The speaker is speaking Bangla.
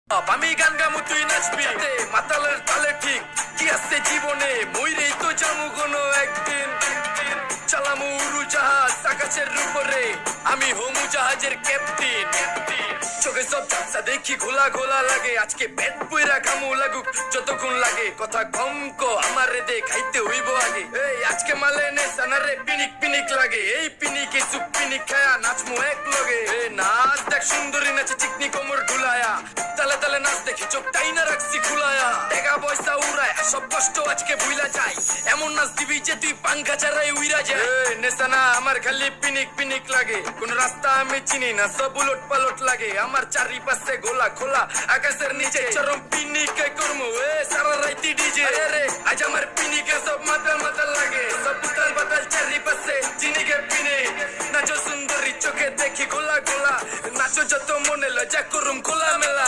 আমি গান গামু তুই নাচবি মাতালের তালে ঠিক কি আছে জীবনে মইরেই তো জামু কোনো একদিন চালামু উড়োজাহাজ আকাশের উপরে আমি হোমু জাহাজের ক্যাপ্টেন চোখে সব ঝাপসা দেখি ঘোলা ঘোলা লাগে আজকে পেট পুইরা খামু লাগুক যতক্ষণ লাগে কথা কম কো আমারে দে খাইতে হইব আগে এই আজকে মালে নে সানারে পিনিক পিনিক লাগে এই পিনিকে চুপ পিনিক খায়া নাচমু এক লগে এই নাচ দেখ সুন্দরী নাচে চিকনি কোমর ঢুলায়া তালে তালে নাচ দেখি চোখ টাইনা রাখছি খুলায়া টাকা পয়সা উড়ায় সব কষ্ট আজকে ভুইলা যায় এমন নাচ দিবি যে তুই পাঙ্খা ছাড়াই উইরা যায় নেসানা আমার খালি পিনিক পিনিক লাগে কোন রাস্তা আমি চিনি না সব উলট পালট লাগে আমার চারিপাশে গোলা খোলা আকাশের নিচে চরম পিনিকে করমু সারা রাইতি ডিজে রে আজ আমার পিনিকে সব মাতাল মাতাল লাগে সব উতাল বাতাল চারিপাশে চিনিকে পিনে নাচো সুন্দরী চোখে দেখি গোলা গোলা নাচো যত মনে লজ্জা করুম খোলা মেলা